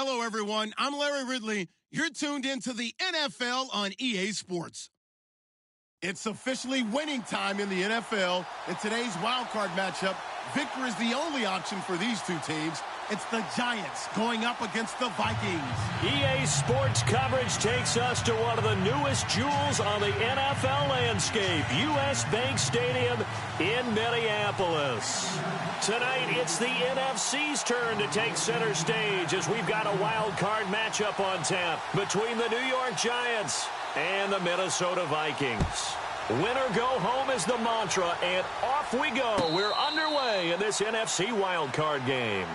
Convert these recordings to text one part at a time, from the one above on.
Hello, everyone. I'm Larry Ridley. You're tuned into the NFL on EA Sports. It's officially winning time in the NFL. In today's wildcard matchup, victory is the only option for these two teams. It's the Giants going up against the Vikings. EA Sports coverage takes us to one of the newest jewels on the NFL landscape, US Bank Stadium in Minneapolis. Tonight, it's the NFC's turn to take center stage as we've got a wild card matchup on tap between the New York Giants and the Minnesota Vikings. Win or go home is the mantra, and off we go. We're underway in this NFC wild card game.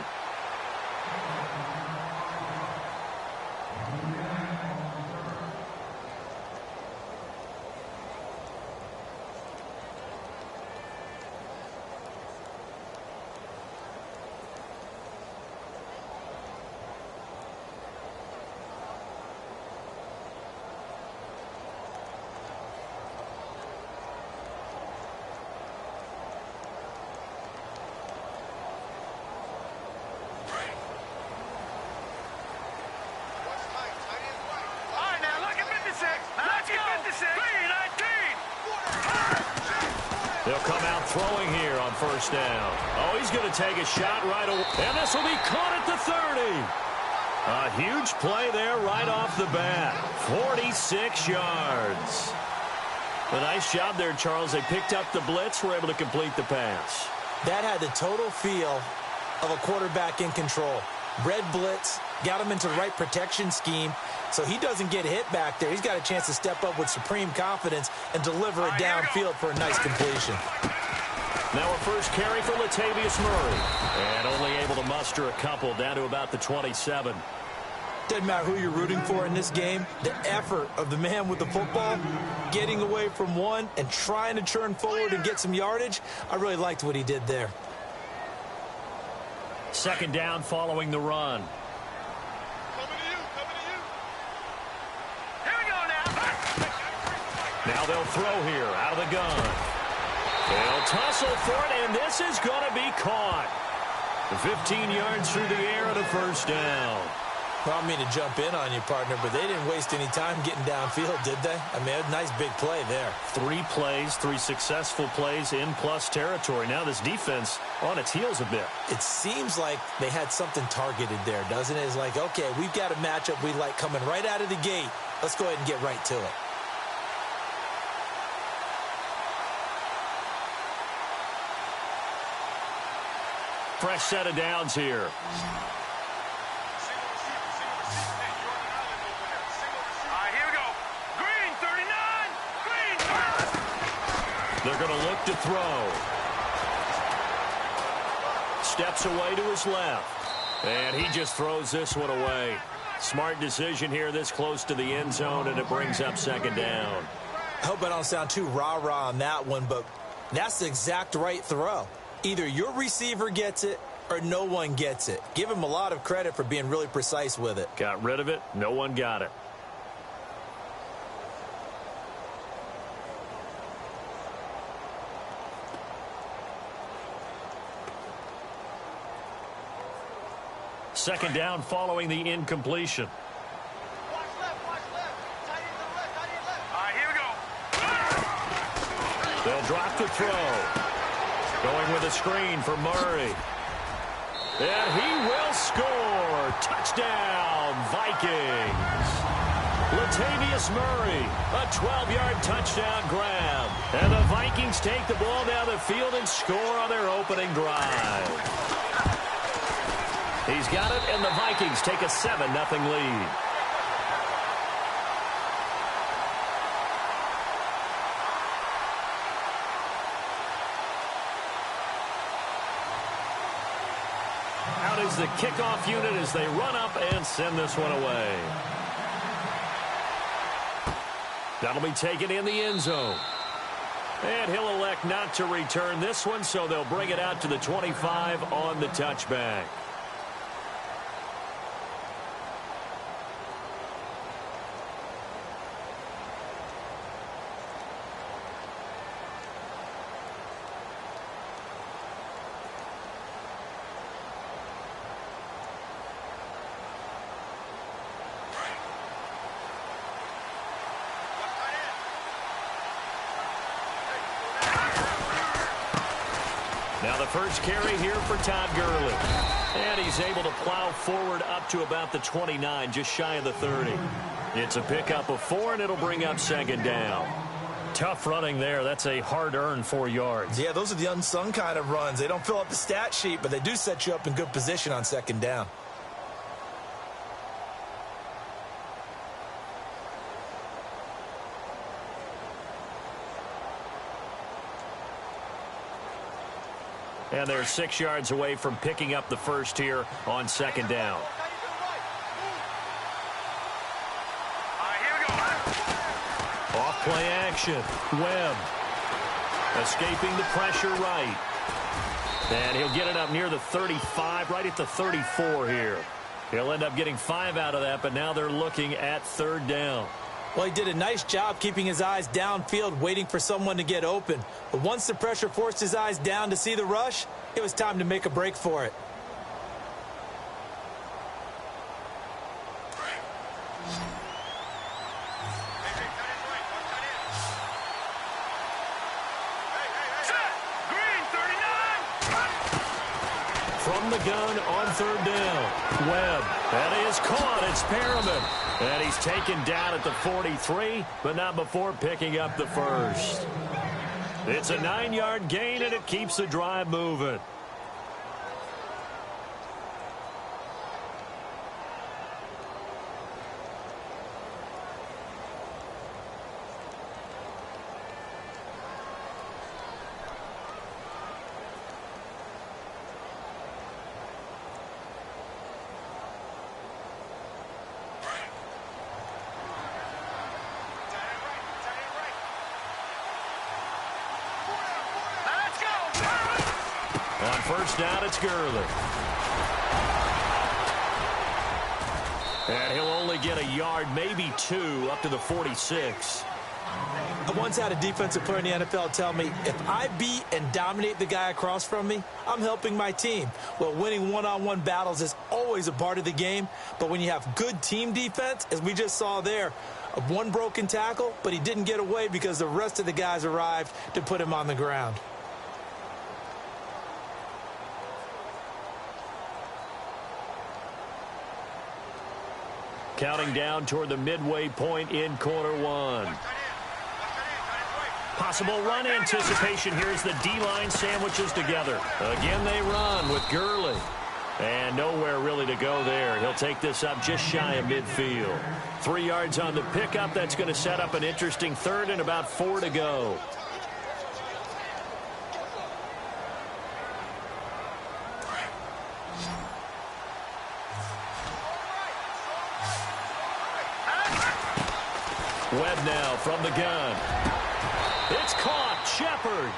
They'll come out throwing here on first down. Oh, he's going to take a shot right away. And this will be caught at the 30. A huge play there right off the bat. 46 yards. A nice job there, Charles. They picked up the blitz, were able to complete the pass. That had the total feel of a quarterback in control. Red blitz, got him into the right protection scheme, so he doesn't get hit back there. He's got a chance to step up with supreme confidence and deliver it downfield for a nice completion. Now a first carry for Latavius Murray. And only able to muster a couple down to about the 27. Doesn't matter who you're rooting for in this game. The effort of the man with the football, getting away from one and trying to turn forward and get some yardage, I really liked what he did there. Second down following the run. Now they'll throw here out of the gun. They'll tussle for it, and this is going to be caught. 15 yards through the air and a first down. Well, I mean to jump in on you, partner, but they didn't waste any time getting downfield, did they? I mean, a nice big play there. 3 plays, 3 successful plays in plus territory. Now this defense on its heels a bit. It seems like they had something targeted there, doesn't it? It's like, okay, we've got a matchup we like coming right out of the gate. Let's go ahead and get right to it. Fresh set of downs here. They're going to look to throw. Steps away to his left. And he just throws this one away. Smart decision here this close to the end zone, and it brings up second down. I hope I don't sound too rah-rah on that one, but that's the exact right throw. Either your receiver gets it or no one gets it. Give him a lot of credit for being really precise with it. Got rid of it. No one got it. Second down following the incompletion. Watch left. Tight end to the left, tight end left. All right, here we go. They'll drop the throw. Going with a screen for Murray. And he will score. Touchdown, Vikings. Latavius Murray, a 12-yard touchdown grab. And the Vikings take the ball down the field and score on their opening drive. He's got it, and the Vikings take a 7-0 lead. Out is the kickoff unit as they run up and send this one away. That'll be taken in the end zone. And he'll elect not to return this one, so they'll bring it out to the 25 on the touchback. Now the first carry here for Todd Gurley. And he's able to plow forward up to about the 29, just shy of the 30. It's a pickup of 4, and it'll bring up second down. Tough running there. That's a hard-earned 4 yards. Yeah, those are the unsung kind of runs. They don't fill up the stat sheet, but they do set you up in good position on second down. And they're 6 yards away from picking up the first here on second down. Off-play action. Webb escaping the pressure right. And he'll get it up near the 35, right at the 34 here. He'll end up getting 5 out of that, but now they're looking at third down. Well, he did a nice job keeping his eyes downfield, waiting for someone to get open. But once the pressure forced his eyes down to see the rush, it was time to make a break for it. From the gun on third down. Webb. That is caught. It's Perriman. And he's taken down at the 43, but not before picking up the first. It's a 9-yard gain, and it keeps the drive moving. On first down, it's Gurley. And he'll only get a yard, maybe 2, up to the 46. I once had a defensive player in the NFL tell me, if I beat and dominate the guy across from me, I'm helping my team. Well, winning one-on-one battles is always a part of the game, but when you have good team defense, as we just saw there, one broken tackle, but he didn't get away because the rest of the guys arrived to put him on the ground. Counting down toward the midway point in quarter one. Possible run anticipation here as the D-line sandwiches together. Again, they run with Gurley. And nowhere really to go there. He'll take this up just shy of midfield. 3 yards on the pickup. That's going to set up an interesting third and about 4 to go. Webb now from the gun. It's caught. Shepard.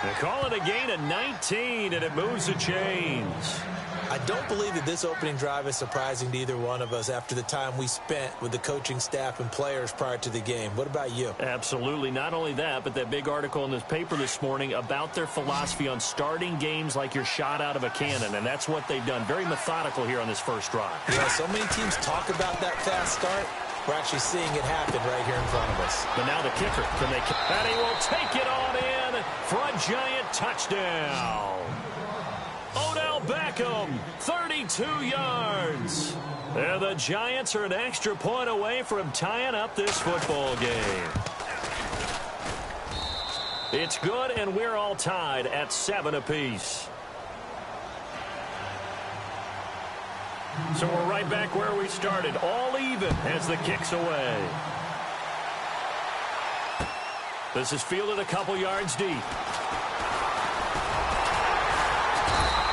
They call it a gain of 19, and it moves the chains. I don't believe that this opening drive is surprising to either one of us after the time we spent with the coaching staff and players prior to the game. What about you? Absolutely. Not only that, but that big article in this paper this morning about their philosophy on starting games like you're shot out of a cannon, and that's what they've done. Very methodical here on this first drive. Yeah, so many teams talk about that fast start. We're actually seeing it happen right here in front of us. But now the kicker. Can they? And he will take it on in for a giant touchdown. Odell Beckham, 32 yards. And the Giants are an extra point away from tying up this football game. It's good, and we're all tied at 7 apiece. So we're right back where we started, all even as the kick's away. This is fielded a couple yards deep.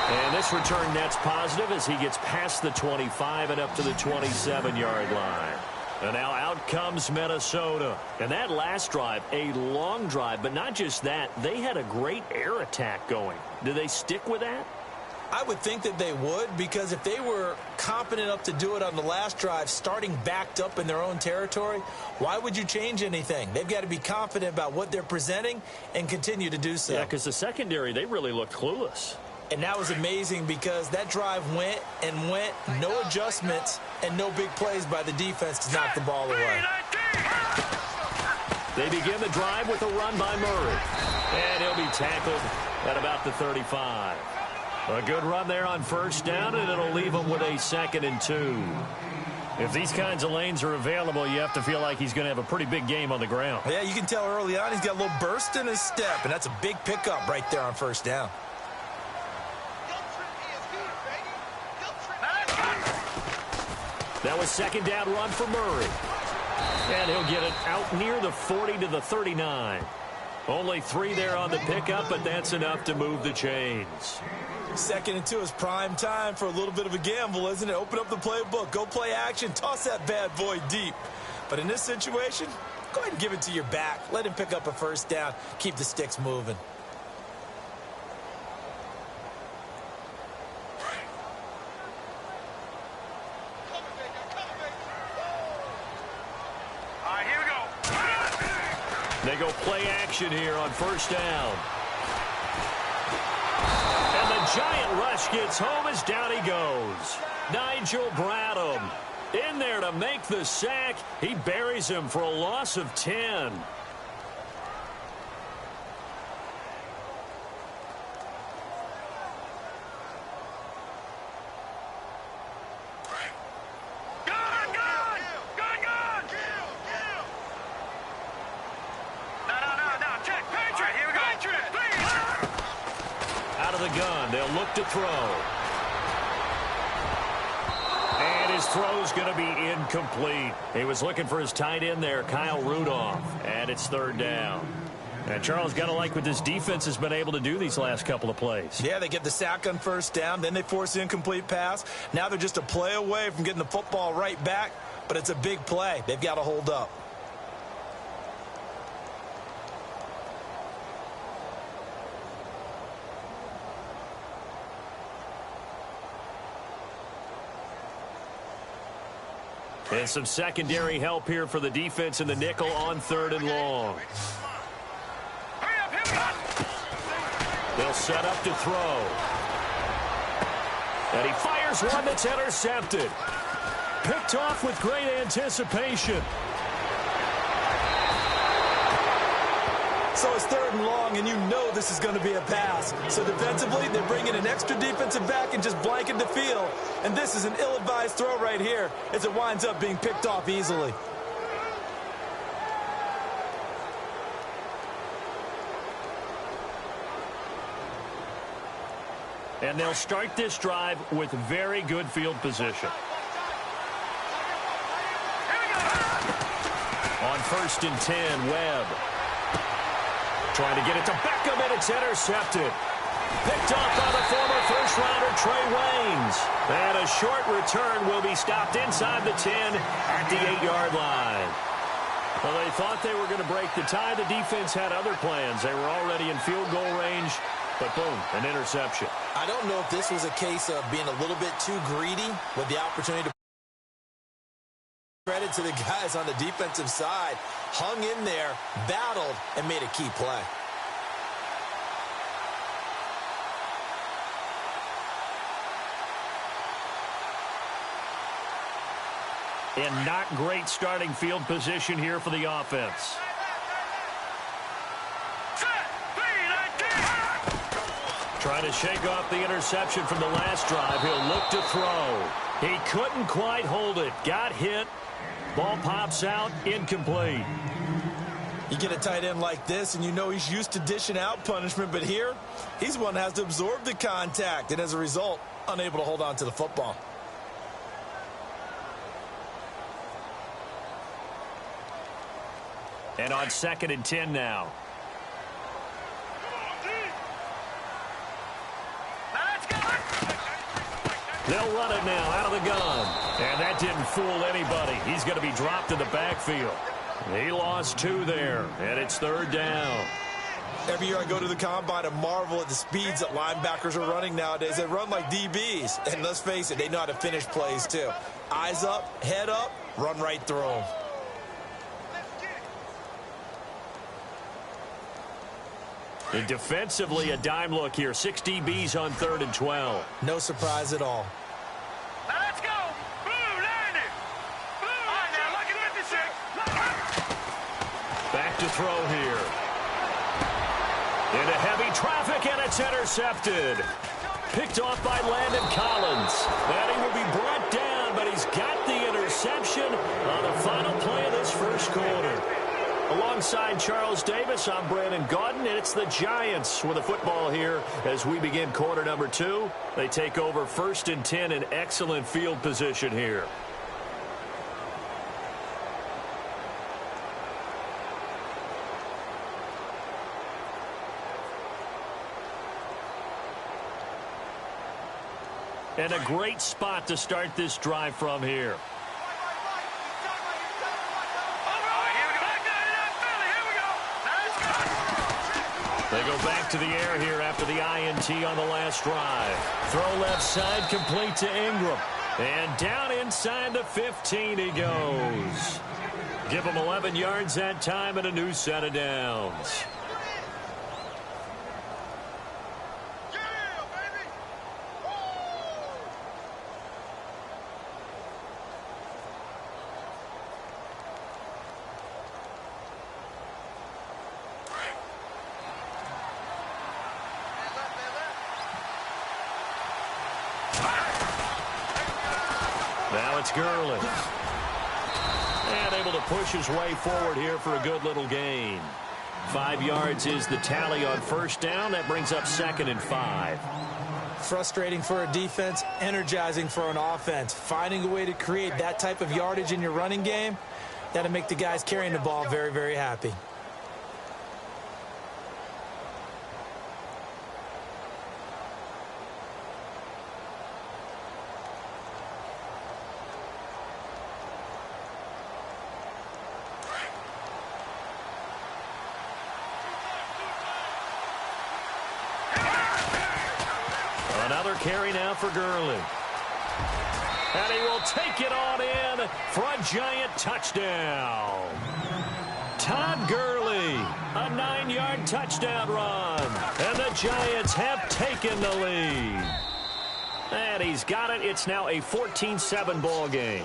And this return net's positive as he gets past the 25 and up to the 27-yard line. And now out comes Minnesota. And that last drive, a long drive, but not just that, they had a great air attack going. Do they stick with that? I would think that they would, because if they were competent enough to do it on the last drive, starting backed up in their own territory, why would you change anything? They've got to be confident about what they're presenting and continue to do so. Yeah, because the secondary, they really looked clueless. And that was amazing because that drive went and went, no adjustments and no big plays by the defense to knock the ball away. They begin the drive with a run by Murray. And he'll be tackled at about the 35. A good run there on first down, and it'll leave him with a 2nd and 2. If these kinds of lanes are available, you have to feel like he's going to have a pretty big game on the ground. Yeah, you can tell early on he's got a little burst in his step, and that's a big pickup right there on first down. That was 2nd down run for Murray. And he'll get it out near the 40 to the 39. Only 3 there on the pickup, but that's enough to move the chains. 2nd and 2 is prime time for a little bit of a gamble, isn't it? Open up the playbook, go play action, toss that bad boy deep. But in this situation, go ahead and give it to your back. Let him pick up a first down. Keep the sticks moving. They go play action here on first down. And the giant rush gets home as down he goes. Nigel Bradham in there to make the sack. He buries him for a loss of 10. They'll look to throw. And his throw's going to be incomplete. He was looking for his tight end there, Kyle Rudolph. And it's 3rd down. And Charles, got to like what this defense has been able to do these last couple of plays. Yeah, they get the sack on first down, then they force the incomplete pass. Now they're just a play away from getting the football right back, but it's a big play. They've got to hold up. And some secondary help here for the defense in the nickel on 3rd and long. They'll set up to throw. And he fires one that's intercepted. Picked off with great anticipation. So it's 3rd and long, and you know this is going to be a pass. So defensively, they're bringing an extra defensive back and just blanking the field. And this is an ill-advised throw right here as it winds up being picked off easily. And they'll start this drive with very good field position. On 1st and 10, Webb. Trying to get it to Beckham, and it's intercepted. Picked off by the former first-rounder Trey Waynes. And a short return will be stopped inside the 10 at the 8-yard line. Well, they thought they were going to break the tie. The defense had other plans. They were already in field goal range, but boom, an interception. I don't know if this was a case of being a little bit too greedy with the opportunity to credit to the guys on the defensive side. Hung in there, battled, and made a key play. And not great starting field position here for the offense. Trying to shake off the interception from the last drive. He'll look to throw. He couldn't quite hold it. Got hit. Ball pops out, incomplete. You get a tight end like this, and you know he's used to dishing out punishment, but here, he's the one that has to absorb the contact, and as a result, unable to hold on to the football. And on 2nd and 10 now. They'll run it now out of the gun. And that didn't fool anybody. He's going to be dropped in the backfield. He lost 2 there, and it's 3rd down. Every year I go to the combine and marvel at the speeds that linebackers are running nowadays. They run like DBs. And let's face it, they know how to finish plays too. Eyes up, head up, run right through them. And defensively, a dime look here. 6 DBs on 3rd and 12. No surprise at all. Now let's go. Blue, land it. Blue, all right, now look at 56. Back to throw here. Into heavy traffic, and it's intercepted. Picked off by Landon Collins. And he will be brought down, but he's got the interception on the final play of this first quarter. Alongside Charles Davis, I'm Brandon Gaudin, and it's the Giants with the football here as we begin quarter number 2. They take over 1st and 10 in excellent field position here. And a great spot to start this drive from here. They go back to the air here after the INT on the last drive. Throw left side, complete to Ingram. And down inside the 15 he goes. Give him 11 yards that time and a new set of downs. Now it's Gurley. And able to push his way forward here for a good little gain. 5 yards is the tally on first down. That brings up 2nd and 5. Frustrating for a defense, energizing for an offense. Finding a way to create that type of yardage in your running game, that'll make the guys carrying the ball very, very happy. Another carry now for Gurley. And he will take it on in for a giant touchdown. Todd Gurley, a 9-yard touchdown run. And the Giants have taken the lead. And he's got it. It's now a 14-7 ball game.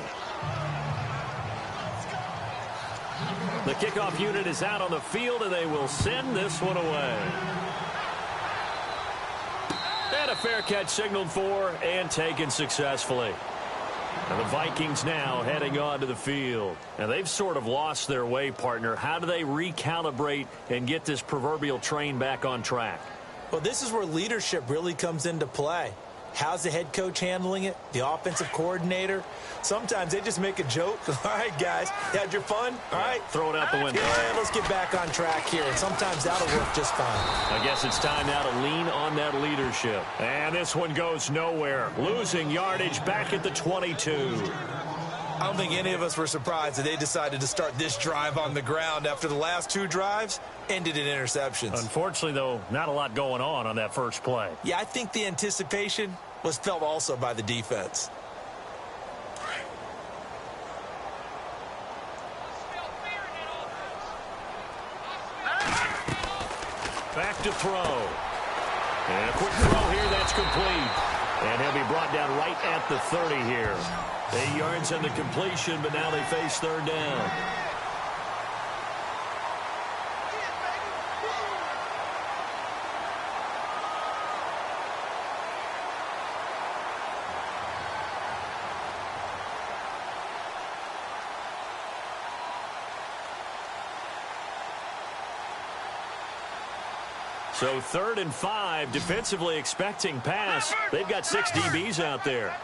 The kickoff unit is out on the field, and they will send this one away. And a fair catch signaled for and taken successfully. And the Vikings now heading onto the field. And they've sort of lost their way, partner. How do they recalibrate and get this proverbial train back on track? Well, this is where leadership really comes into play. How's the head coach handling it? The offensive coordinator? Sometimes they just make a joke. All right, guys, you had your fun? All right. Throw it out the window. Yeah, let's get back on track here. And sometimes that'll work just fine. I guess it's time now to lean on that leadership. And this one goes nowhere. Losing yardage back at the 22. I don't think any of us were surprised that they decided to start this drive on the ground after the last 2 drives ended in interceptions. Unfortunately, though, not a lot going on that first play. Yeah, I think the anticipation was felt also by the defense. Back to throw. And a quick throw here, that's complete. And he'll be brought down right at the 30 here. 8 yards on the completion, but now they face 3rd down. So 3rd and 5, defensively expecting pass. They've got 6 DBs out there.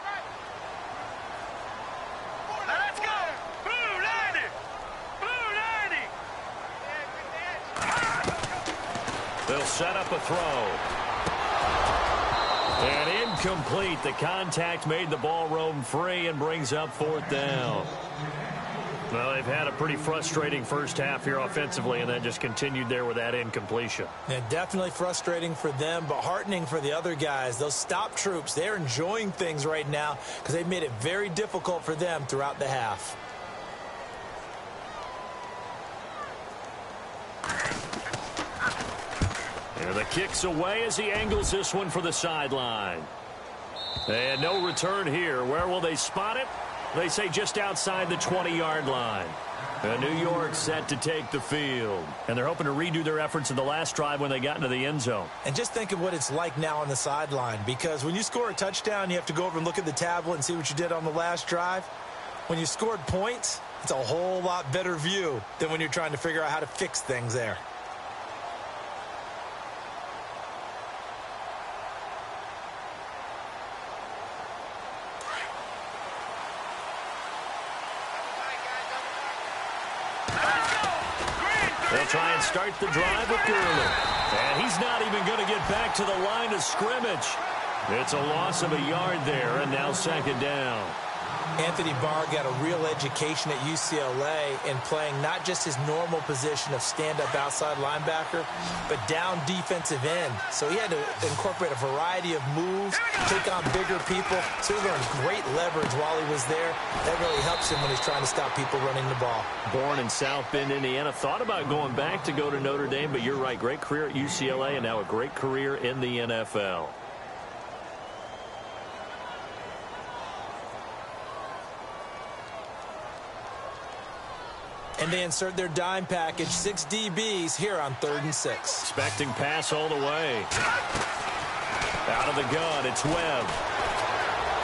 Let's go! Blue 90! Blue 90! They'll set up a throw. And incomplete. The contact made the ball roam free and brings up 4th down. Well, they've had a pretty frustrating first half here offensively, and then just continued there with that incompletion. Yeah, definitely frustrating for them, but heartening for the other guys. Those stop troops, they're enjoying things right now because they've made it very difficult for them throughout the half. And the kick's away as he angles this one for the sideline. And no return here. Where will they spot it? They say just outside the 20-yard line. New York set to take the field. And they're hoping to redo their efforts in the last drive when they got into the end zone. And just think of what it's like now on the sideline, because when you score a touchdown, you have to go over and look at the tablet and see what you did on the last drive. When you scored points, it's a whole lot better view than when you're trying to figure out how to fix things there. They'll try and start the drive with Gurley. And he's not even going to get back to the line of scrimmage. It's a loss of a yard there, and now second down. Anthony Barr got a real education at UCLA in playing not just his normal position of stand-up outside linebacker, but down defensive end. So he had to incorporate a variety of moves, take on bigger people. So he learned great leverage while he was there. That really helps him when he's trying to stop people running the ball. Born in South Bend, Indiana. Thought about going back to go to Notre Dame, but you're right. Great career at UCLA and now a great career in the NFL. And they insert their dime package, 6 DBs here on 3rd and 6. Expecting pass all the way. Out of the gun, it's Webb.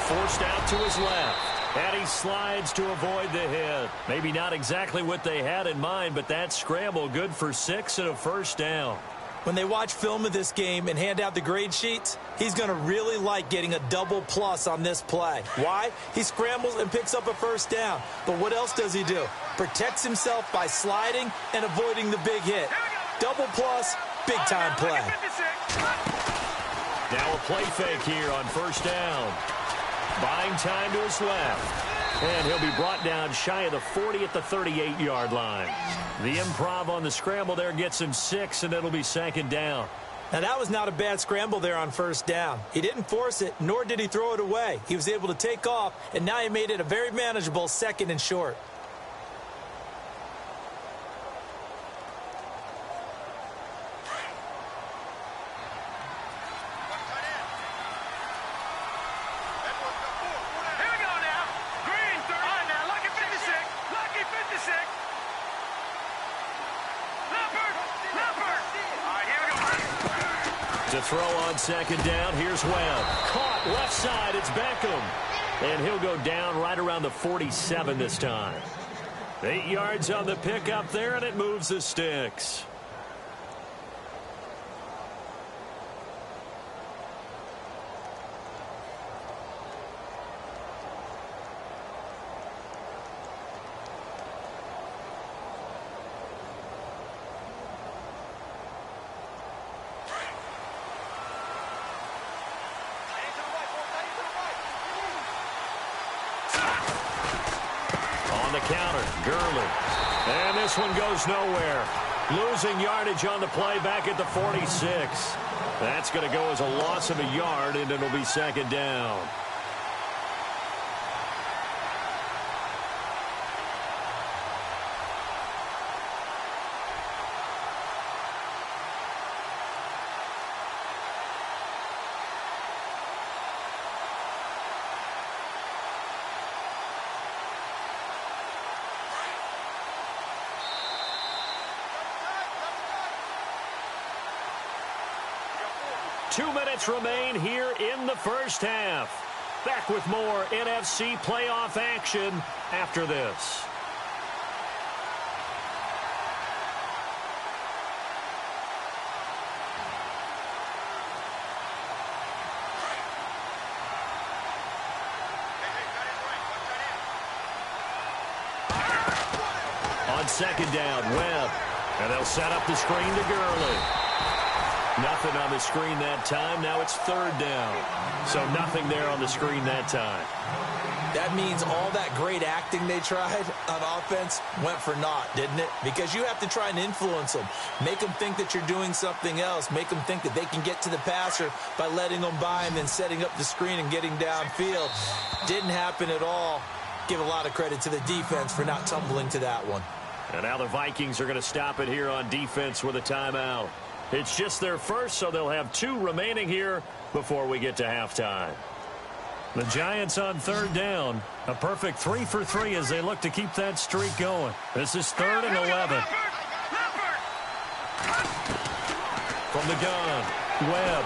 Forced out to his left. And he slides to avoid the hit. Maybe not exactly what they had in mind, but that scramble good for 6 and a first down. When they watch film of this game and hand out the grade sheets, he's going to really like getting a double plus on this play. Why? He scrambles and picks up a first down. But what else does he do? Protects himself by sliding and avoiding the big hit. Double plus, big-time play. Now a play fake here on first down. Buying time to his left. And he'll be brought down shy of the 40 at the 38-yard line. The improv on the scramble there gets him 6, and it'll be second down. Now, that was not a bad scramble there on first down. He didn't force it, nor did he throw it away. He was able to take off, and now he made it a very manageable 2nd and short. To throw on second down, here's Webb. Caught left side, it's Beckham. And he'll go down right around the 47 this time. 8 yards on the pickup there, and it moves the sticks. Counter, Gurley. And this one goes nowhere. Losing yardage on the play back at the 46. That's going to go as a loss of a yard, and it'll be second down. Two minutes remain here in the first half. Back with more NFC playoff action after this. On second down, Webb. And they'll set up the screen to Gurley. Nothing on the screen that time. Now it's third down. So nothing there on the screen that time. That means all that great acting they tried on offense went for naught, didn't it? Because you have to try and influence them. Make them think that you're doing something else. Make them think that they can get to the passer by letting them by and then setting up the screen and getting downfield. Didn't happen at all. Give a lot of credit to the defense for not tumbling to that one. And now the Vikings are going to stop it here on defense with a timeout. It's just their first, so they'll have 2 remaining here before we get to halftime. The Giants on third down. A perfect 3 for 3 as they look to keep that streak going. This is 3rd and 11. From the gun, Webb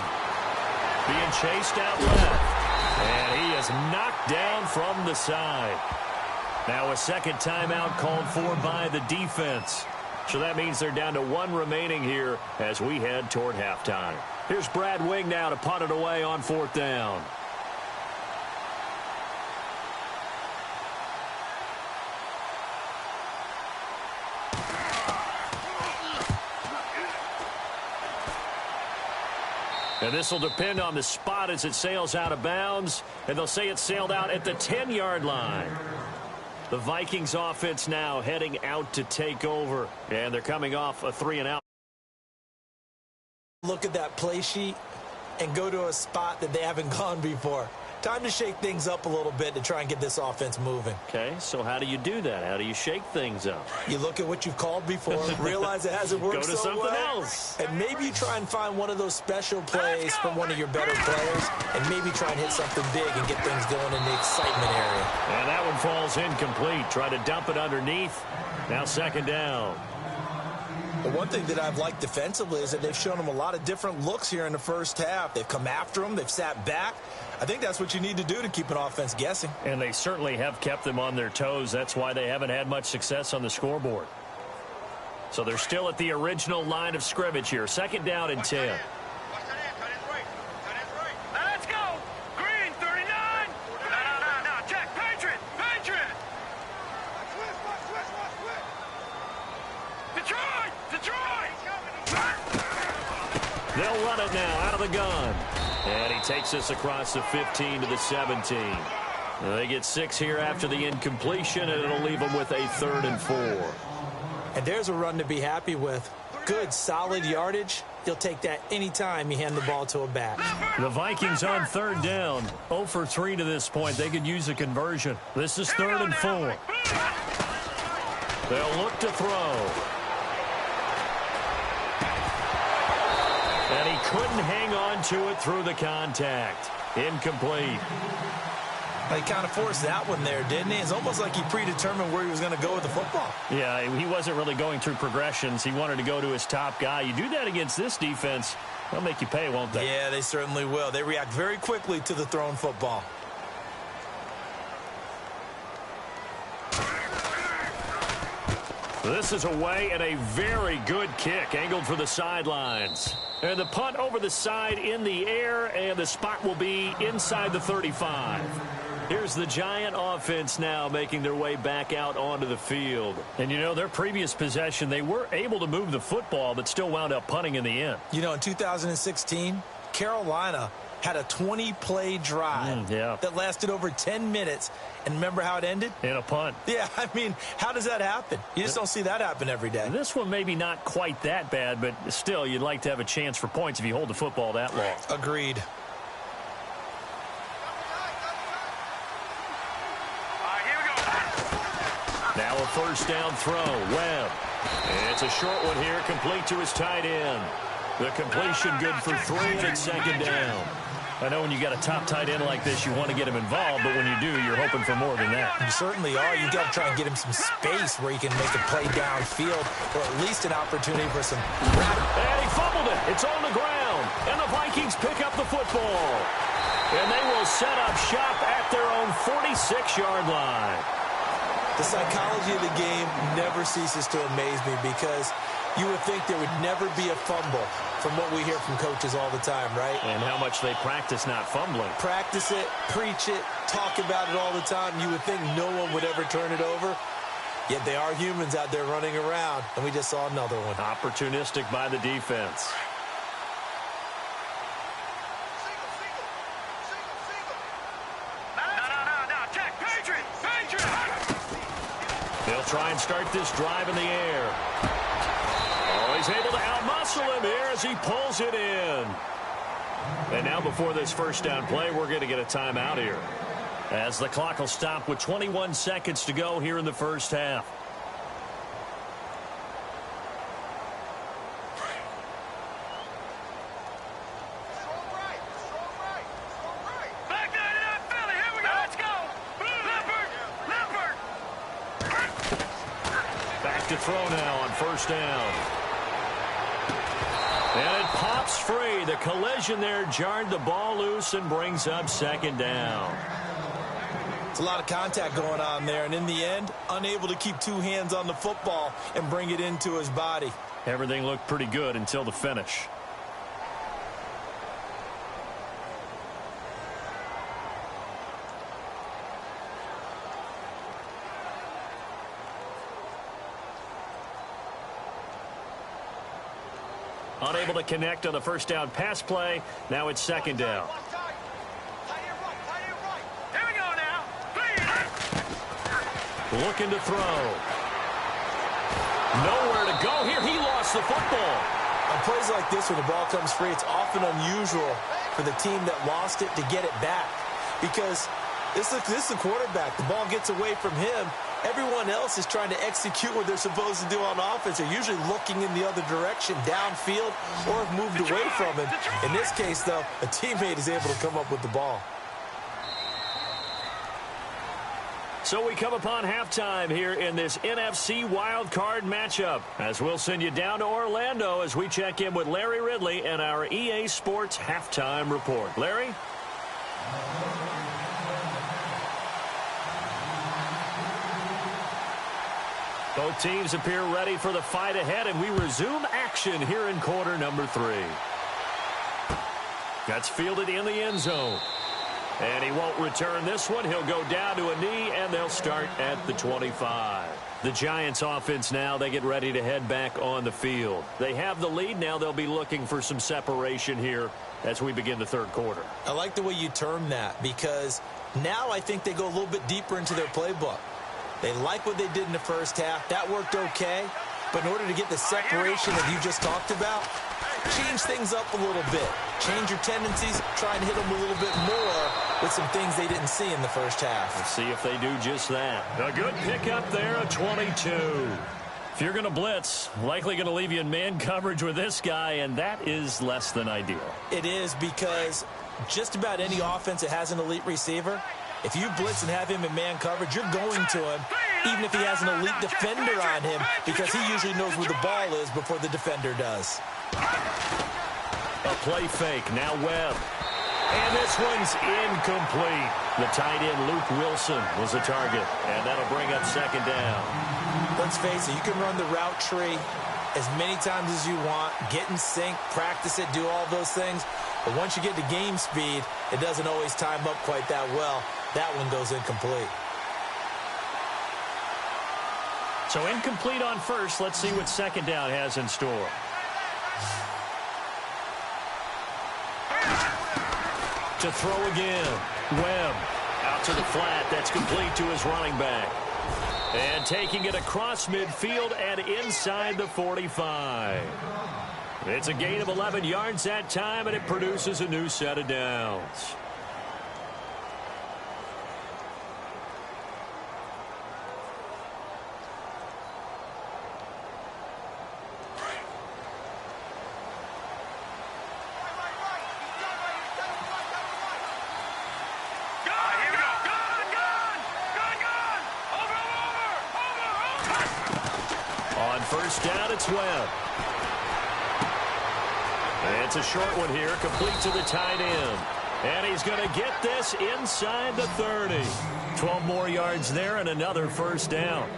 being chased out left. And he is knocked down from the side. Now a second timeout called for by the defense. So that means they're down to 1 remaining here as we head toward halftime. Here's Brad Wing now to punt it away on 4th down. And this will depend on the spot as it sails out of bounds. And they'll say it sailed out at the 10-yard line. The Vikings offense now heading out to take over. And they're coming off a 3-and-out. Look at that play sheet and go to a spot that they haven't gone before. Time to shake things up a little bit to try and get this offense moving. Okay, so how do you do that? How do you shake things up? You look at what you've called before, realize it hasn't worked so well. Go to something else. And maybe you try and find one of those special plays from one of your better players, and maybe try and hit something big and get things going in the excitement area. And that one falls incomplete. Try to dump it underneath. Now 2nd down. The one thing that I've liked defensively is that they've shown them a lot of different looks here in the first half. They've come after them. They've sat back. I think that's what you need to do to keep an offense guessing. And they certainly have kept them on their toes. That's why they haven't had much success on the scoreboard. So they're still at the original line of scrimmage here. 2nd down and 10. Let's go. Green, 39. No. Check. Patriot. Detroit. They'll run it now out of the gun. And he takes us across the 15 to the 17. They get 6 here after the incompletion, and it'll leave them with a 3rd and 4. And there's a run to be happy with. Good, solid yardage. You'll take that anytime you hand the ball to a back. The Vikings on 3rd down. 0 for 3 to this point. They could use a conversion. This is 3rd and 4. They'll look to throw. And he couldn't hang on to it through the contact. Incomplete. He kind of forced that one there, didn't he? It's almost like he predetermined where he was going to go with the football. Yeah, he wasn't really going through progressions. He wanted to go to his top guy. You do that against this defense, they'll make you pay, won't they? Yeah, they certainly will. They react very quickly to the thrown football. This is away and a very good kick, angled for the sidelines. And the punt over the side in the air, and the spot will be inside the 35. Here's the Giant offense now making their way back out onto the field. And, you know, their previous possession, they were able to move the football, but still wound up punting in the end. You know, in 2016, Carolina had a 20-play drive that lasted over 10 minutes. And remember how it ended? In a punt. Yeah, I mean, how does that happen? You just don't see that happen every day. This one maybe not quite that bad, but still, you'd like to have a chance for points if you hold the football that long. Agreed. Here we go. Now a 1st down throw. Webb. And it's a short one here, complete to his tight end. The completion good for 3, and it's 2nd down. I know when you got a top tight end like this, you want to get him involved, but when you do, you're hoping for more than that. You certainly are. You got to try and get him some space where he can make a play downfield, or at least an opportunity for some rapid. And he fumbled it. It's on the ground. And the Vikings pick up the football. And they will set up shop at their own 46-yard line. The psychology of the game never ceases to amaze me, because you would think there would never be a fumble from what we hear from coaches all the time, right? And how much they practice not fumbling. Practice it, preach it, talk about it all the time. You would think no one would ever turn it over. Yet they are humans out there running around, and we just saw another one. Opportunistic by the defense. No. Check. Patriot. They'll try and start this drive in the air. Oh, he's able to outmuscle him here as he pulls it in. And now before this 1st down play, we're going to get a timeout here, as the clock will stop with 21 seconds to go here in the 1st half. Back 99, Philly. throw now on first down. And it pops free. The collision there jarred the ball loose and brings up second down. It's a lot of contact going on there, and in the end, unable to keep two hands on the football and bring it into his body. Everything looked pretty good until the finish. Unable to connect on the first down pass play. Now it's second down. Here we go now. Looking to throw. Nowhere to go here. He lost the football. On plays like this where the ball comes free, it's often unusual for the team that lost it to get it back. Because this is the quarterback. The ball gets away from him. Everyone else is trying to execute what they're supposed to do on offense. They're usually looking in the other direction, downfield, or have moved away from him. In this case, though, a teammate is able to come up with the ball. So we come upon halftime here in this NFC wildcard matchup, as we'll send you down to Orlando as we check in with Larry Ridley and our EA Sports halftime report. Larry? Both teams appear ready for the fight ahead, and we resume action here in quarter number 3. That's fielded in the end zone. And he won't return this one. He'll go down to a knee, and they'll start at the 25. The Giants offense now, they get ready to head back on the field. They have the lead. Now they'll be looking for some separation here as we begin the third quarter. I like the way you term that, because now I think they go a little bit deeper into their playbook. They like what they did in the first half. That worked okay. But in order to get the separation that you just talked about, change things up a little bit. Change your tendencies. Try and hit them a little bit more with some things they didn't see in the first half. Let's see if they do just that. A good pickup there, a 22. If you're going to blitz, likely going to leave you in man coverage with this guy, and that is less than ideal. It is, because just about any offense that has an elite receiver, if you blitz and have him in man coverage, you're going to him, even if he has an elite defender on him, because he usually knows where the ball is before the defender does. A play fake, now Webb. And this one's incomplete. The tight end, Luke Wilson, was the target, and that'll bring up second down. Let's face it, you can run the route tree as many times as you want, get in sync, practice it, do all those things. But once you get to game speed, it doesn't always time up quite that well. That one goes incomplete. So incomplete on first. Let's see what second down has in store. To throw again. Webb out to the flat. That's complete to his running back. And taking it across midfield and inside the 45. It's a gain of 11 yards that time, and it produces a new set of downs. First down, it's Webb. It's a short one here, complete to the tight end. And he's going to get this inside the 30. 12 more yards there and another first down.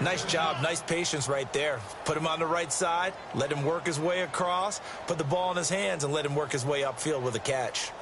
Nice job, nice patience right there. Put him on the right side, let him work his way across, put the ball in his hands, and let him work his way upfield with a catch.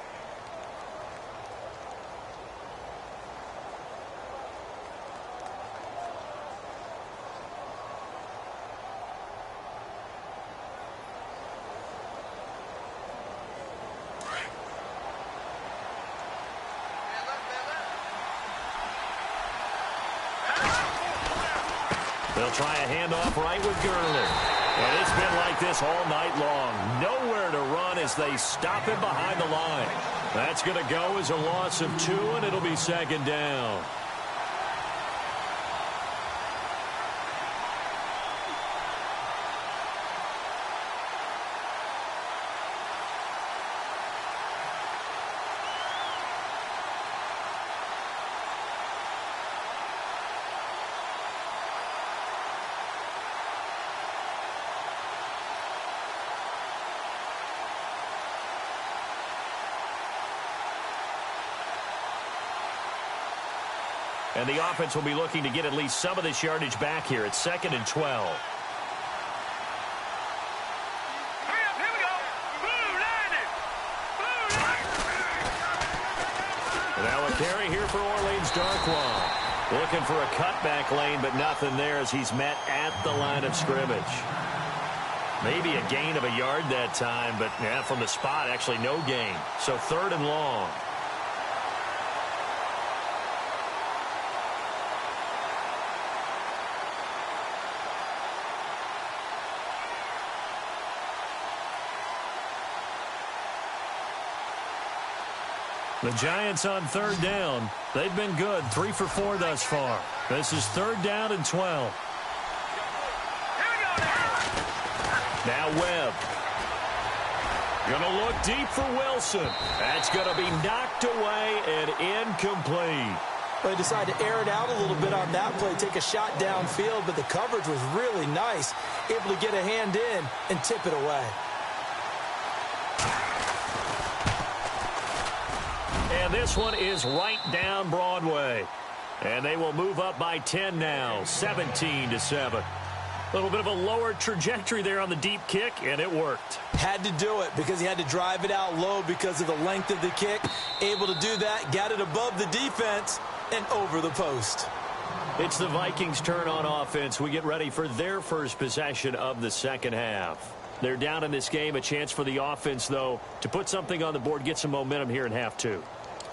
They'll try a handoff right with Gurley. And it's been like this all night long. Nowhere to run as they stop him behind the line. That's going to go as a loss of 2, and it'll be second down. And the offense will be looking to get at least some of this yardage back here. It's 2nd and 12. Now a carry here for Orleans Darkwa. Looking for a cutback lane, but nothing there as he's met at the line of scrimmage. Maybe a gain of a yard that time, but yeah, from the spot, actually no gain. So 3rd and long. The Giants on 3rd down. They've been good, 3 for 4 thus far. This is 3rd down and 12. Now Webb. Gonna look deep for Wilson. That's gonna be knocked away and incomplete. Well, they decided to air it out a little bit on that play, take a shot downfield, but the coverage was really nice. Able to get a hand in and tip it away. And this one is right down Broadway. And they will move up by 10 now, 17-7. A little bit of a lower trajectory there on the deep kick, and it worked. Had to do it because he had to drive it out low because of the length of the kick. Able to do that, got it above the defense and over the post. It's the Vikings' turn on offense. We get ready for their first possession of the second half. They're down in this game. A chance for the offense, though, to put something on the board, get some momentum here in half 2.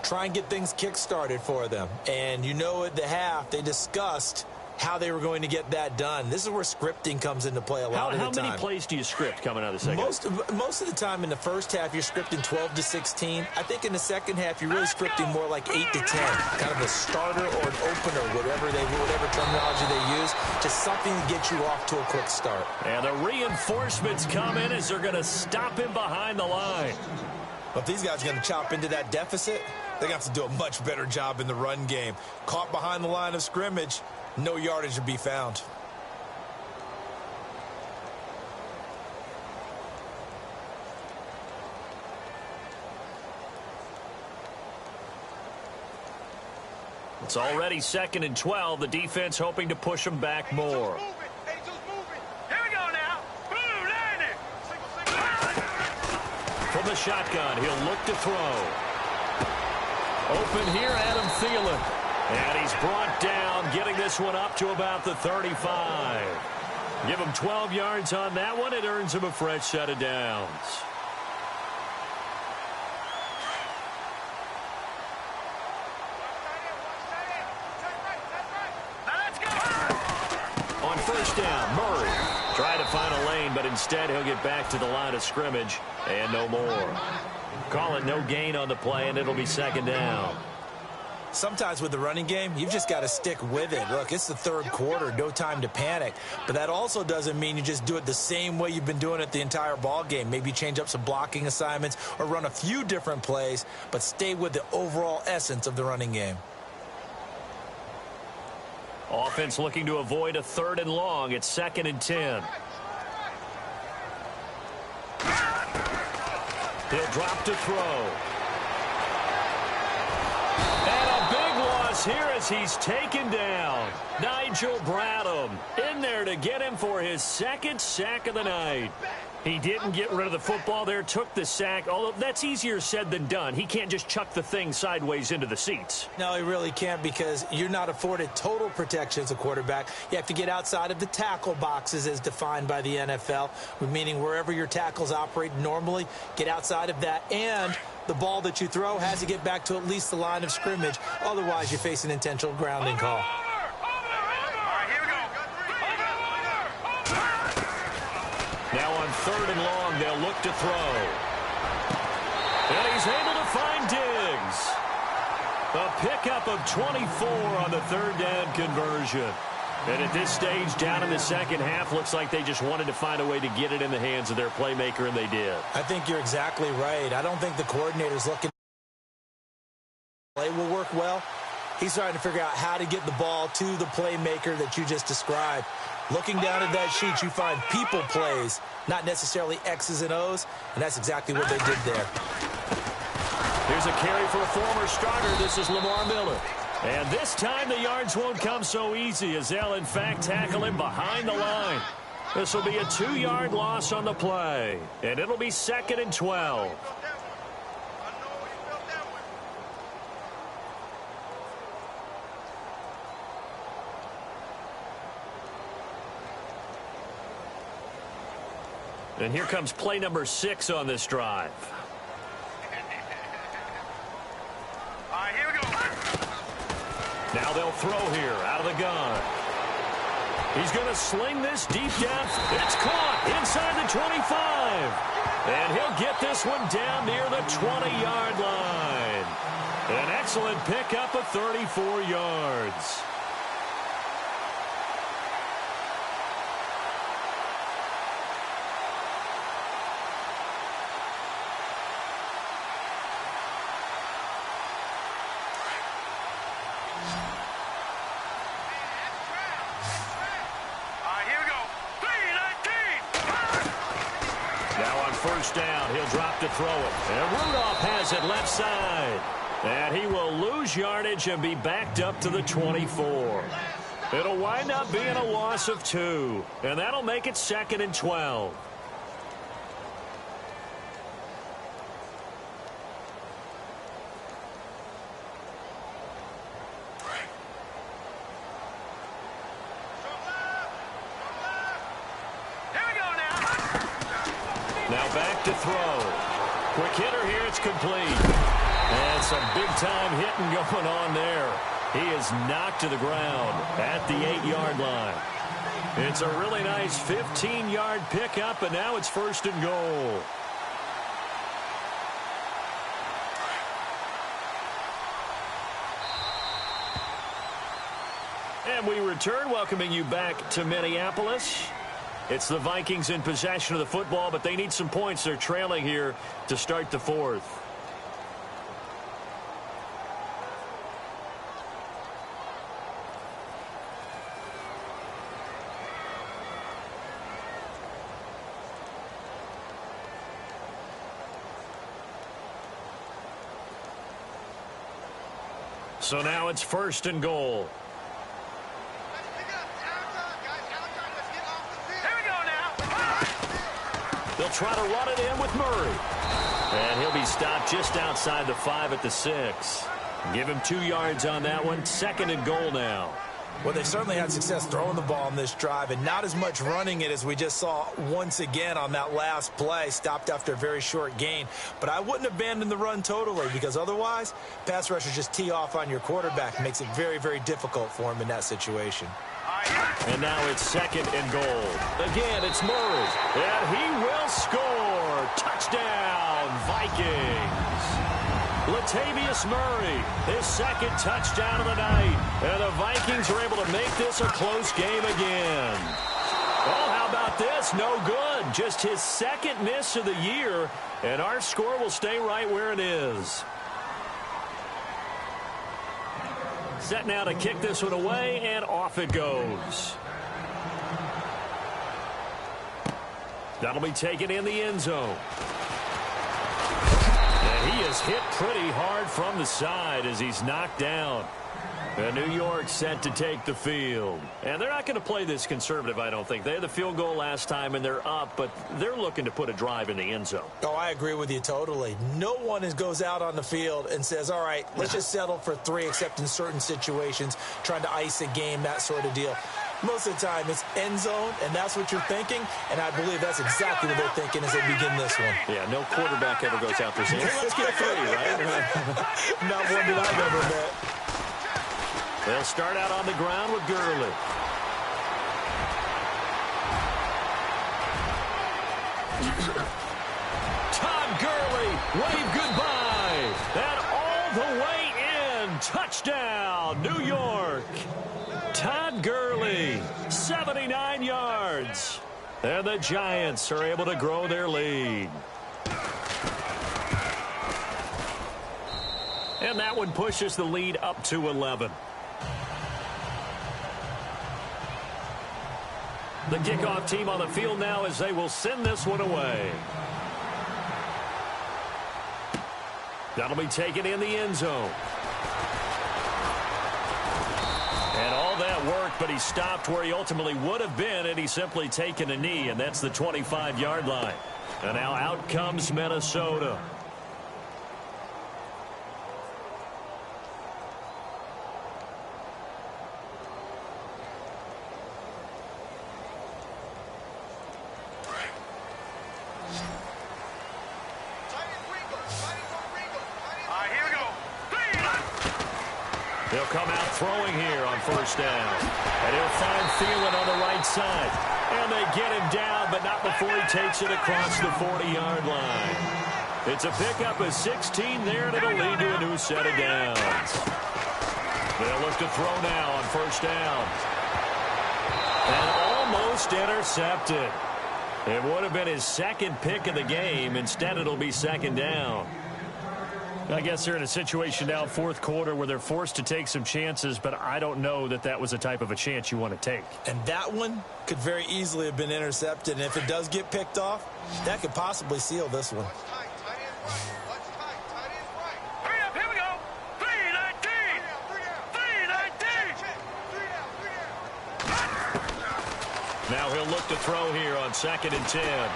Try and get things kick-started for them. And you know at the half, they discussed how they were going to get that done. This is where scripting comes into play a lot of the time. How many plays do you script coming out of the second half? Most of the time in the first half, you're scripting 12 to 16. I think in the second half, you're really scripting more like 8 to 10. Kind of a starter or an opener, whatever terminology they use. Just something to get you off to a quick start. And the reinforcements come in as they're going to stop him behind the line. But if these guys are going to chop into that deficit, they're going to have to do a much better job in the run game. Caught behind the line of scrimmage, no yardage to be found. It's already 2nd and 12. The defense hoping to push them back more. From the shotgun, he'll look to throw. Open here, Adam Thielen. And he's brought down, getting this one up to about the 35. Give him 12 yards on that one. It earns him a fresh set of downs. On 1st down, Murray tried to find a lane, but instead he'll get back to the line of scrimmage and no more. Call it no gain on the play, and it'll be 2nd down. Sometimes with the running game, you've just got to stick with it. Look, it's the 3rd quarter, no time to panic. But that also doesn't mean you just do it the same way you've been doing it the entire ball game. Maybe change up some blocking assignments or run a few different plays, but stay with the overall essence of the running game. Offense looking to avoid a 3rd and long. It's 2nd and 10. He'll drop to throw. Here as he's taken down. Nigel Bradham in there to get him for his 2nd sack of the night. He didn't get rid of the football there, took the sack, although that's easier said than done. He can't just chuck the thing sideways into the seats. No, he really can't because you're not afforded total protection as a quarterback. You have to get outside of the tackle boxes as defined by the NFL, meaning wherever your tackles operate normally, get outside of that, and the ball that you throw has to get back to at least the line of scrimmage. Otherwise, you face an intentional grounding call. Now on 3rd and long, they'll look to throw. And he's able to find Diggs. A pickup of 24 on the 3rd down conversion. And at this stage, down in the second half, looks like they just wanted to find a way to get it in the hands of their playmaker, and they did. I think you're exactly right. I don't think the coordinator's looking play will work well. He's trying to figure out how to get the ball to the playmaker that you just described. Looking down at that sheet, you find people plays, not necessarily X's and O's, and that's exactly what they did there. Here's a carry for a former starter. This is Lamar Miller. And this time the yards won't come so easy as they'll, in fact, tackle him behind the line. This will be a 2-yard loss on the play, and it'll be 2nd and 12. And here comes play number 6 on this drive. All right, here we go. Now they'll throw here out of the gun. He's going to sling this deep down. It's caught inside the 25. And he'll get this one down near the 20-yard line. An excellent pickup of 34 yards. First down, he'll drop to throw it. And Rudolph has it left side. And he will lose yardage and be backed up to the 24. It'll wind up being a loss of 2. And that'll make it 2nd and 12. Now back to throw. Quick hitter here, it's complete. And some big-time hitting going on there. He is knocked to the ground at the 8-yard line. It's a really nice 15-yard pickup, and now it's 1st and goal. And we return, welcoming you back to Minneapolis. It's the Vikings in possession of the football, but they need some points. They're trailing here to start the 4th. So now it's 1st and goal. They'll try to run it in with Murray. And he'll be stopped just outside the 5 at the 6. Give him 2 yards on that one. 2nd and goal now. Well, they certainly had success throwing the ball on this drive and not as much running it as we just saw once again on that last play. Stopped after a very short gain. But I wouldn't abandon the run totally because otherwise, pass rushers just tee off on your quarterback. Makes it very, very difficult for him in that situation. And now it's 2nd and goal. Again, it's Murray. And he will score. Touchdown, Vikings. Latavius Murray, his 2nd touchdown of the night. And the Vikings are able to make this a close game again. Oh, how about this? No good. Just his 2nd miss of the year. And our score will stay right where it is. Set now to kick this one away, and off it goes. That'll be taken in the end zone. And he is hit pretty hard from the side as he's knocked down. And New York set to take the field. And they're not going to play this conservative, I don't think. They had the field goal last time, and they're up, but they're looking to put a drive in the end zone. Oh, I agree with you totally. No one goes out on the field and says, all right, let's just settle for 3, except in certain situations, trying to ice a game, that sort of deal. Most of the time, it's end zone, and that's what you're thinking, and I believe that's exactly what they're thinking as they begin this one. Yeah, no quarterback ever goes out there saying, hey, let's get 3, right? Not one that I've ever met. They'll start out on the ground with Gurley. Todd Gurley, wave goodbye. And all the way in. Touchdown, New York. Todd Gurley, 79 yards. And the Giants are able to grow their lead. And that one pushes the lead up to 11. The kickoff team on the field now as they will send this one away. That'll be taken in the end zone. but he stopped where he ultimately would have been, and he's simply taken a knee, and that's the 25-yard line. And now out comes Minnesota. He'll come out throwing here on first down. And he'll find Thielen on the right side. And they get him down, but not before he takes it across the 40-yard line. It's a pickup of 16 there, and it'll lead to a new set of downs. They'll look to throw now on first down. And almost intercepted. It would have been his second pick of the game. Instead, it'll be second down. I guess they're in a situation now, fourth quarter, where they're forced to take some chances, but I don't know that that was the type of a chance you want to take. And that one could very easily have been intercepted, and if it does get picked off, that could possibly seal this one. Hurry up, here we go. 3-19. 3-19. Now he'll look to throw here on 2nd and 10.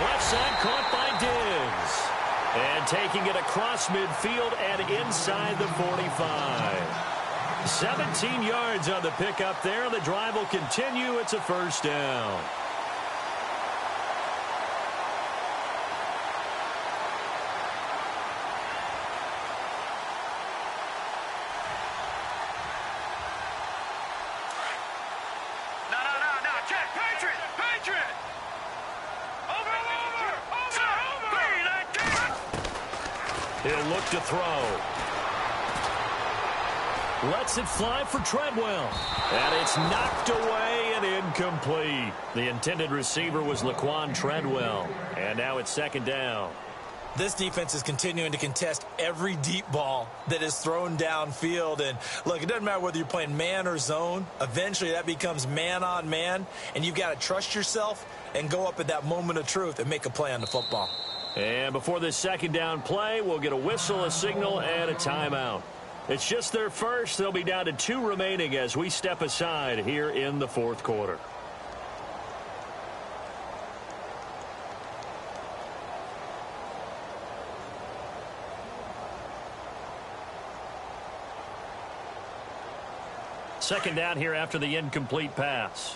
Left side caught by Diggs. And taking it across midfield and inside the 45. 17 yards on the pickup there. The drive will continue. It's a first down. No. Check. Patriot. Over. He'll look to throw. Lets it fly for Treadwell. And it's knocked away and incomplete. The intended receiver was Laquan Treadwell. And now it's second down. This defense is continuing to contest every deep ball that is thrown downfield. And, look, it doesn't matter whether you're playing man or zone. Eventually that becomes man on man. And you've got to trust yourself and go up at that moment of truth and make a play on the football. And before this second down play, we'll get a whistle, a signal, and a timeout. It's just their first. They'll be down to 2 remaining as we step aside here in the fourth quarter. Second down here after the incomplete pass.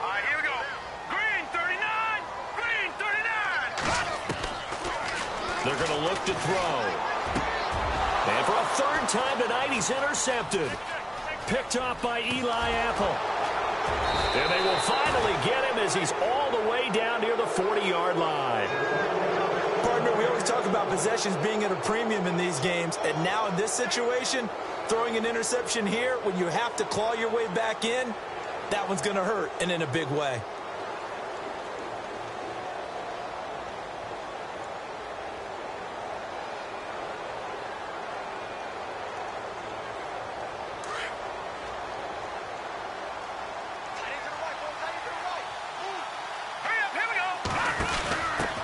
Here we go. Green 39. They're going to look to throw. And for a third time tonight, he's intercepted. Picked off by Eli Apple. And they will finally get him as he's all the way down near the 40-yard line. Partner, we always talk about possessions being at a premium in these games. And now in this situation, throwing an interception here when you have to claw your way back in, that one's going to hurt, and in a big way.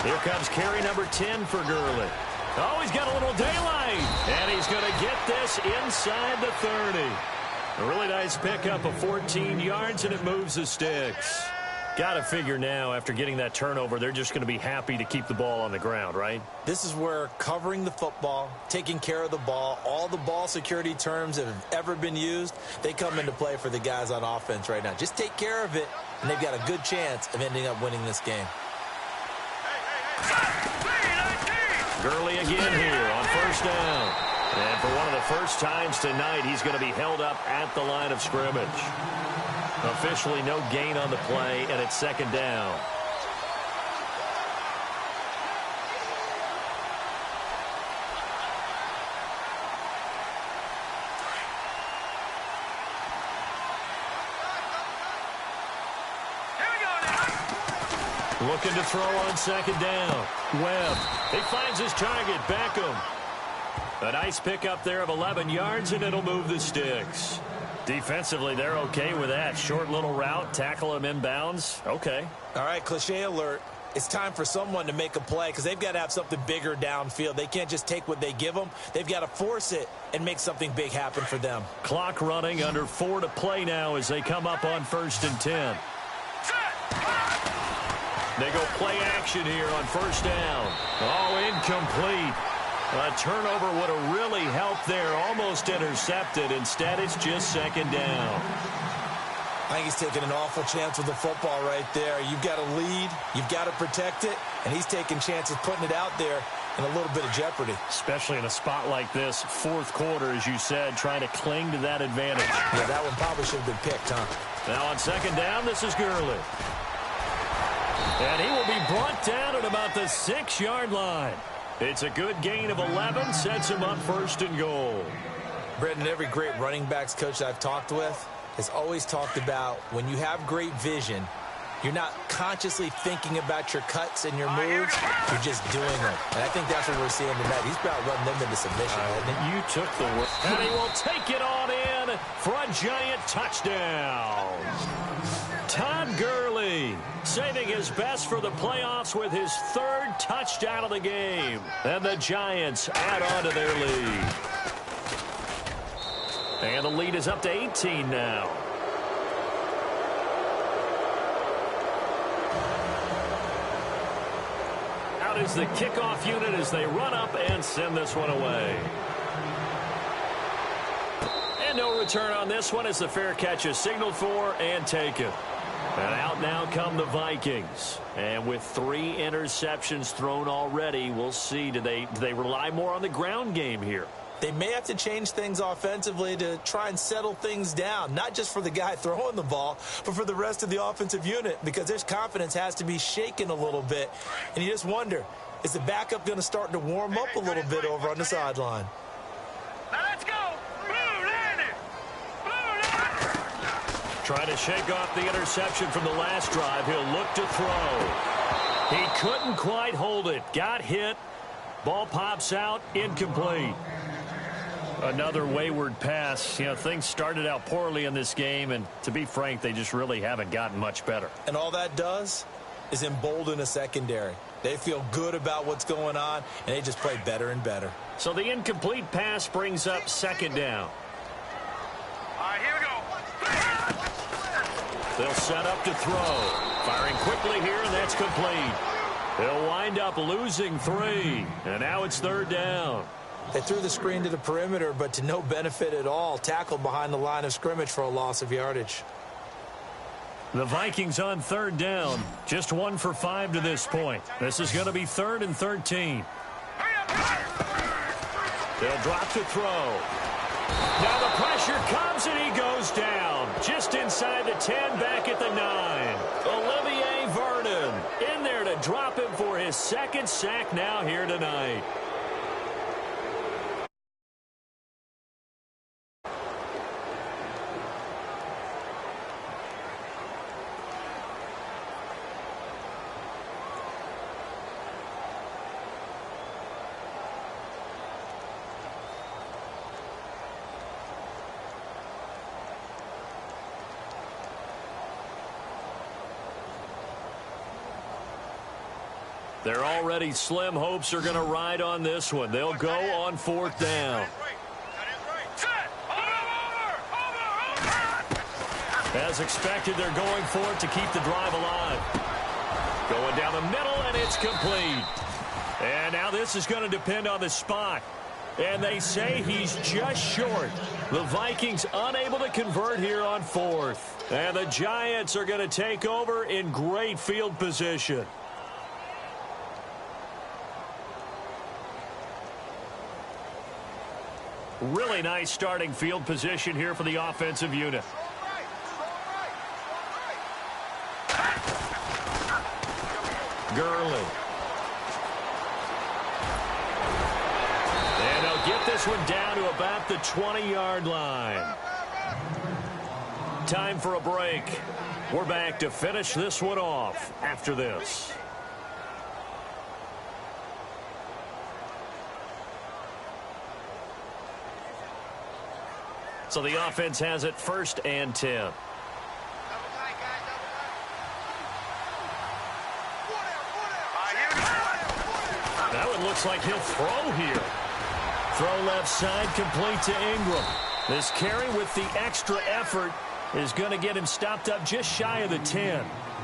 Here comes carry number 10 for Gurley. Oh, he's got a little daylight. And he's going to get this inside the 30. A really nice pickup of 14 yards, and it moves the sticks. Got to figure now, after getting that turnover, they're just going to be happy to keep the ball on the ground, right? This is where covering the football, taking care of the ball, all the ball security terms that have ever been used, they come into play for the guys on offense right now. Just take care of it, and they've got a good chance of ending up winning this game. Gurley again here on first down. And for one of the first times tonight, he's going to be held up at the line of scrimmage. Officially no gain on the play, and it's second down. Looking to throw on second down. Webb. He finds his target. Beckham. A nice pickup there of 11 yards, and it'll move the sticks. Defensively, they're okay with that. Short little route, tackle him inbounds. Okay. All right, cliche alert. it's time for someone to make a play because they've got to have something bigger downfield. They can't just take what they give them. They've got to force it and make something big happen for them. Clock running, under 4 to play now as they come up on 1st and 10. They go play action here on 1st down. Oh, incomplete. A turnover would have really helped there. Almost intercepted. Instead, it's just 2nd down. I think he's taking an awful chance with the football right there. You've got to lead. You've got to protect it. And he's taking chances putting it out there in a little bit of jeopardy. Especially in a spot like this, 4th quarter, as you said, trying to cling to that advantage. Yeah, that one probably should have been picked, huh? Now on 2nd down, this is Gurley. And he will be brought down at about the 6-yard line. It's a good gain of 11, sets him up 1st and goal. Brendan, every great running backs coach I've talked with has always talked about when you have great vision, you're not consciously thinking about your cuts and your moves. You're just doing them. And I think that's what we're seeing tonight. He's about running them into submission. You took the word. And he will take it on in for a giant touchdown. Todd Gurley saving his best for the playoffs with his 3rd touchdown of the game. And the Giants add on to their lead. And the lead is up to 18 now. Out is the kickoff unit as they run up and send this one away. And no return on this one as the fair catch is signaled for and taken. And out now come the Vikings. And with 3 interceptions thrown already, we'll see. Do they rely more on the ground game here? They may have to change things offensively to try and settle things down, not just for the guy throwing the ball, but for the rest of the offensive unit, because their confidence has to be shaken a little bit. And you just wonder, is the backup going to start to warm up a little bit over on the sideline? Now let's go. Blue Landon. Trying to shake off the interception from the last drive. He'll look to throw. He couldn't quite hold it. Got hit. Ball pops out. Incomplete. Another wayward pass. You know, things started out poorly in this game, and to be frank, they just really haven't gotten much better. And all that does is embolden a secondary. They feel good about what's going on, and they just play better and better. So the incomplete pass brings up 2nd down. All right, here we go. They'll set up to throw. Firing quickly here, and that's complete. They'll wind up losing 3, and now it's 3rd down. They threw the screen to the perimeter, but to no benefit at all. Tackled behind the line of scrimmage for a loss of yardage. The Vikings on 3rd down. Just 1 for 5 to this point. This is going to be 3rd and 13. They'll drop to throw. Now the pressure comes, and he goes down. Just inside the 10, back at the 9. Olivier Vernon in there to drop him for his 2nd sack now here tonight. Their already slim hopes are going to ride on this one. They'll go on 4th down. As expected, they're going for it to keep the drive alive. Going down the middle, and it's complete. And now this is going to depend on the spot. And they say he's just short. The Vikings unable to convert here on 4th. And the Giants are going to take over in great field position. Really nice starting field position here for the offensive unit. Gurley. And they'll get this one down to about the 20-yard line. Time for a break. We're back to finish this one off after this. So the offense has it 1st and 10. and looks like he'll throw here. Throw left side, complete to Ingram. This carry with the extra effort is going to get him stopped up just shy of the 10.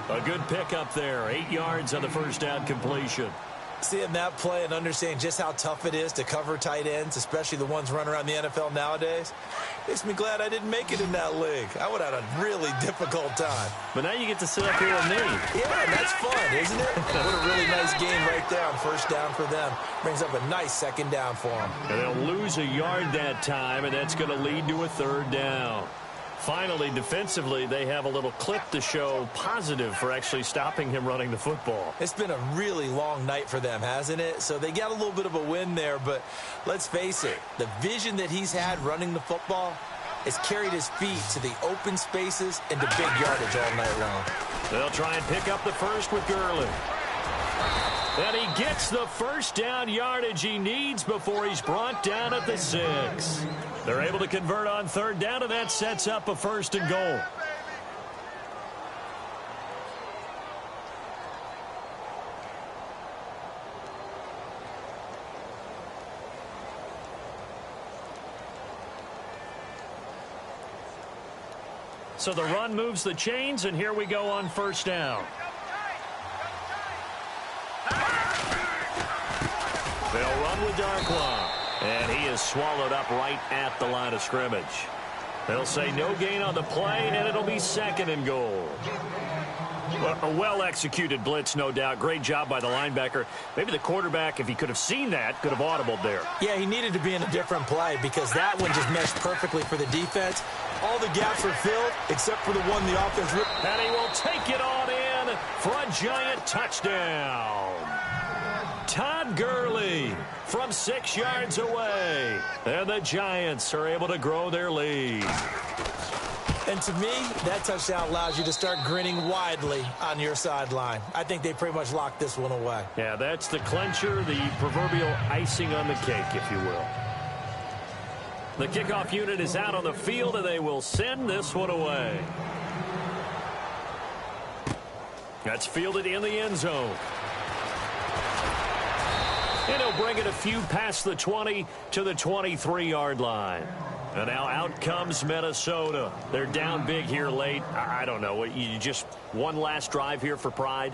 A good pickup there. 8 yards on the first down completion. Seeing that play and understanding just how tough it is to cover tight ends, especially the ones running around the NFL nowadays, makes me glad I didn't make it in that league. I would have had a really difficult time. But now you get to sit up here with me. Yeah, that's fun, isn't it? What a really nice game right there on first down for them. Brings up a nice second down for them. And they'll lose a yard that time, and that's going to lead to a third down. Finally, defensively, they have a little clip to show positive for actually stopping him running the football. It's been a really long night for them, hasn't it? So they got a little bit of a win there, but let's face it, the vision that he's had running the football has carried his feet to the open spaces and to big yardage all night long. They'll try and pick up the first with Gurley. And he gets the first down yardage he needs before he's brought down at the 6. They're able to convert on third down, and that sets up a first and goal. So the run moves the chains, and here we go on first down. They'll run with Darkwa. And he is swallowed up right at the line of scrimmage. They'll say no gain on the play, and it'll be second and goal. A well-executed blitz, no doubt. Great job by the linebacker. Maybe the quarterback, if he could have seen that, could have audibled there. Yeah, he needed to be in a different play because that one just meshed perfectly for the defense. All the gaps were filled except for the one the offense ripped. And he will take it on in for a giant touchdown. Todd Gurley from 6 yards away. And the Giants are able to grow their lead. And to me, that touchdown allows you to start grinning widely on your sideline. I think they pretty much locked this one away. Yeah, that's the clincher, the proverbial icing on the cake, if you will. The kickoff unit is out on the field, and they will send this one away. That's fielded in the end zone. And he'll bring it a few past the 20 to the 23-yard line. And now out comes Minnesota. They're down big here late. I don't know. You just one last drive here for pride?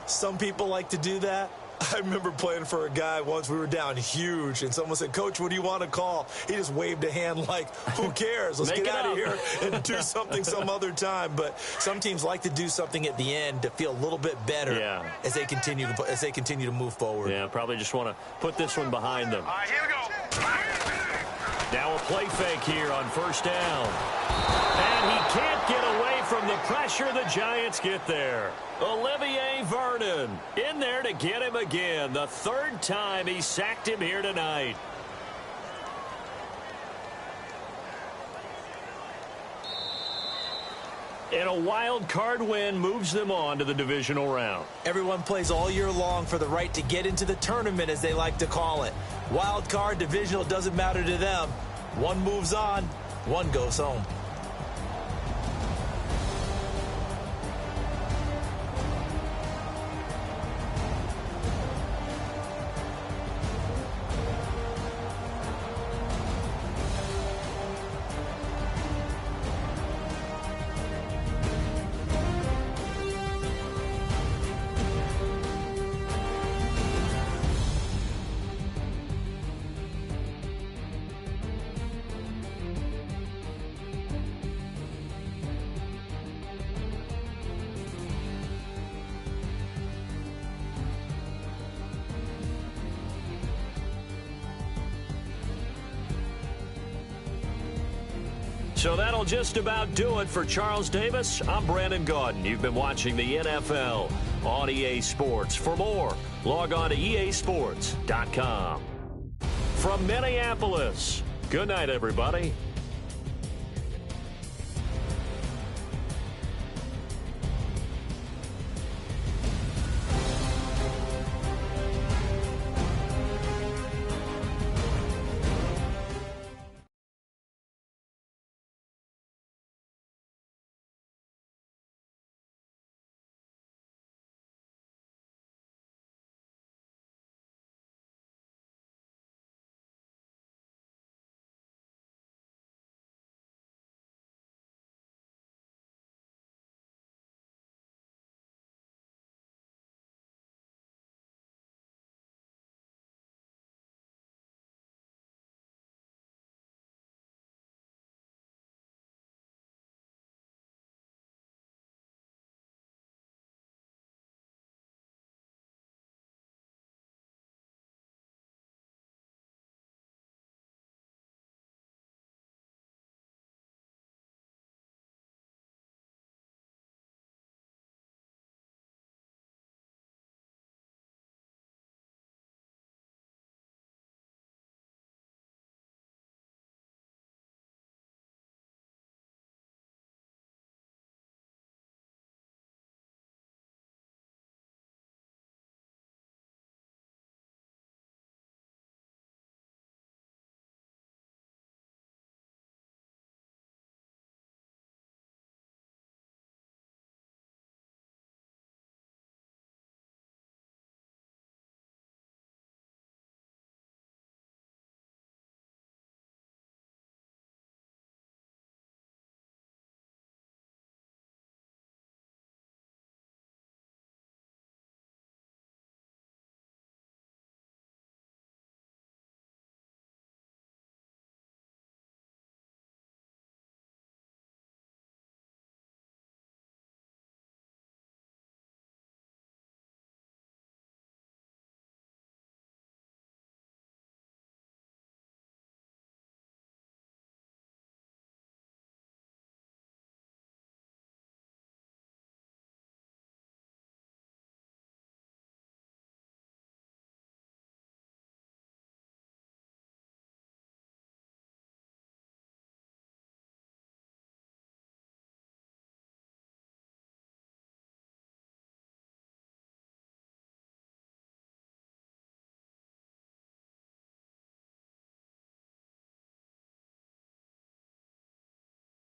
Some people like to do that. I remember playing for a guy once. We were down huge, and someone said, "Coach, what do you want to call?" He just waved a hand like, who cares? Let's get out of here and do something some other time. But some teams like to do something at the end to feel a little bit better as they continue to move forward. Yeah, probably just want to put this one behind them. All right, here we go. Now a play fake here on first down. And he can't get away from the pressure. The Giants get there. Olivier Vernon in there to get him again. The third time he sacked him here tonight. And a wild card win moves them on to the divisional round. Everyone plays all year long for the right to get into the tournament, as they like to call it. Wild card, divisional, doesn't matter to them. One moves on, one goes home. So that'll just about do it for Charles Davis. I'm Brandon Gaudin. You've been watching the NFL on EA Sports. For more, log on to easports.com. From Minneapolis, good night, everybody.